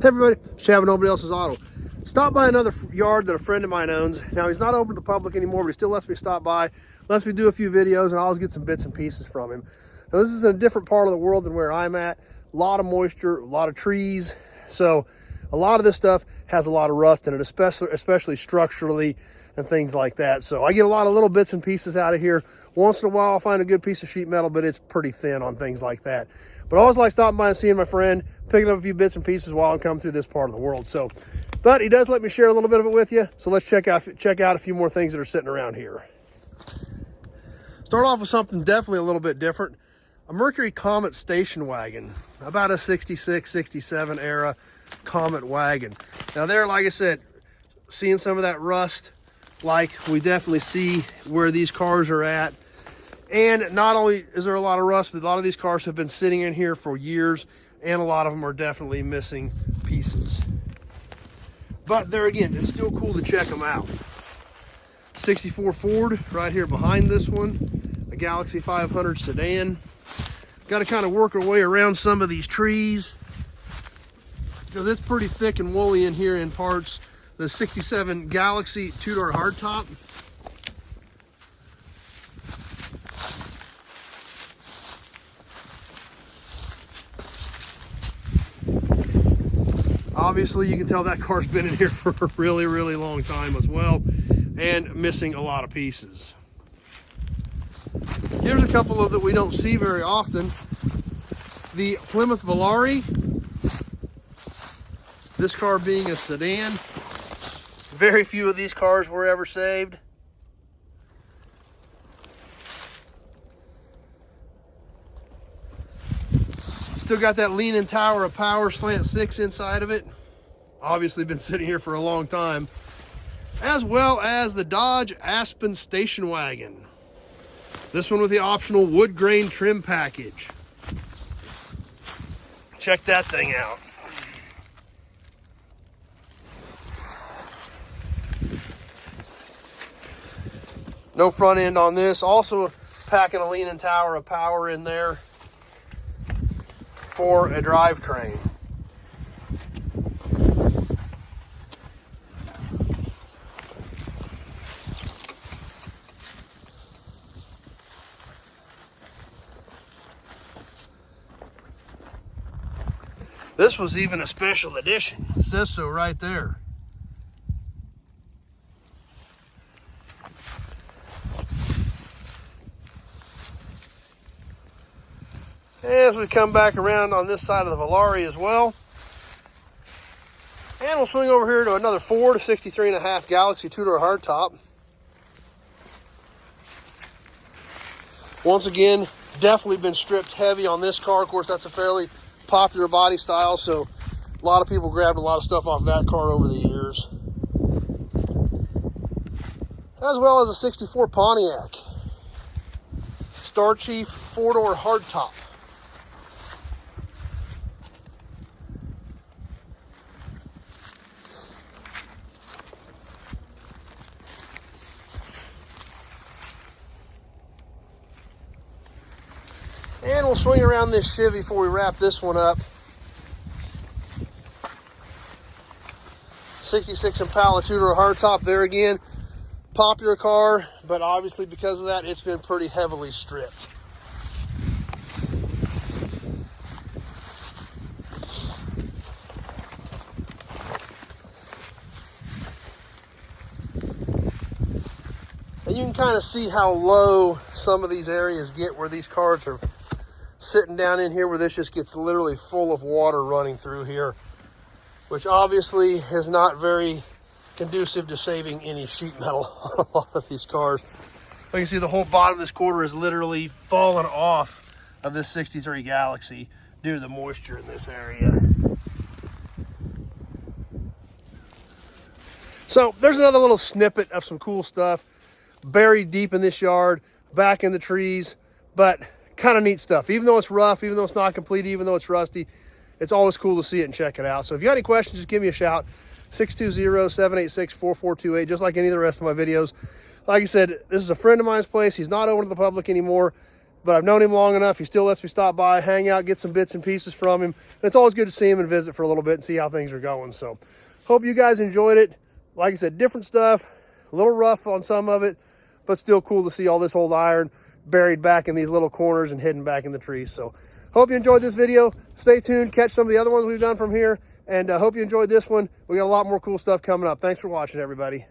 Hey everybody, Shaving Nobody Else's Auto. Stop by another yard that a friend of mine owns. Now he's not open to the public anymore, but he still lets me stop by, lets me do a few videos, and I always get some bits and pieces from him. Now this is in a different part of the world than where I'm at. A lot of moisture, a lot of trees. So a lot of this stuff has a lot of rust in it, especially structurally and things like that. So I get a lot of little bits and pieces out of here. Once in a while I'll find a good piece of sheet metal, but it's pretty thin on things like that. But I always like stopping by and seeing my friend, picking up a few bits and pieces while I'm coming through this part of the world. So, but he does let me share a little bit of it with you. So let's check out a few more things that are sitting around here. Start off with something definitely a little bit different. A Mercury Comet station wagon, about a 66, 67 era Comet wagon. Now there, like I said, seeing some of that rust, like we definitely see where these cars are at. And not only is there a lot of rust, but a lot of these cars have been sitting in here for years, and a lot of them are definitely missing pieces. But there again, it's still cool to check them out. 64 Ford right here behind this one, a Galaxie 500 sedan. Got to kind of work our way around some of these trees because it's pretty thick and woolly in here in parts. The 67 Galaxie two-door hardtop. Obviously, you can tell that car's been in here for a really, really long time as well, and missing a lot of pieces. Here's a couple of that we don't see very often. The Plymouth Volare. This car being a sedan. Very few of these cars were ever saved. Still got that leaning tower of power, slant 6 inside of it. Obviously been sitting here for a long time. As well as the Dodge Aspen station wagon. This one with the optional wood grain trim package. Check that thing out. No front end on this. Also packing a leaning tower of power in there for a drivetrain. This was even a special edition. It says so right there. As we come back around on this side of the Volare as well. And we'll swing over here to another Ford, a 63.5 Galaxie two-door hardtop. Once again, definitely been stripped heavy on this car. Of course, that's a fairly popular body style, so a lot of people grabbed a lot of stuff off that car over the years. As well as a 64 Pontiac. Star Chief four-door hardtop. And we'll swing around this Chevy before we wrap this one up. 66 Impala two-door hardtop there again. Popular car, but obviously because of that, it's been pretty heavily stripped. And you can kind of see how low some of these areas get where these cars are sitting down in here, where this just gets literally full of water running through here, which obviously is not very conducive to saving any sheet metal on a lot of these cars. You can see the whole bottom of this quarter is literally fallen off of this 63 Galaxie due to the moisture in this area. So there's another little snippet of some cool stuff buried deep in this yard, back in the trees, but kind of neat stuff. Even though it's rough, even though it's not complete, even though it's rusty, it's always cool to see it and check it out. So if you got any questions, just give me a shout. 620-786-4428, just like any of the rest of my videos. Like I said, this is a friend of mine's place. He's not open to the public anymore. but I've known him long enough. He still lets me stop by, hang out, get some bits and pieces from him. And it's always good to see him and visit for a little bit and see how things are going. So hope you guys enjoyed it. Like I said, different stuff, a little rough on some of it, but still cool to see all this old iron buried back in these little corners and hidden back in the trees. So hope you enjoyed this video. Stay tuned, catch some of the other ones we've done from here, and hope you enjoyed this one. We got a lot more cool stuff coming up. Thanks for watching, everybody.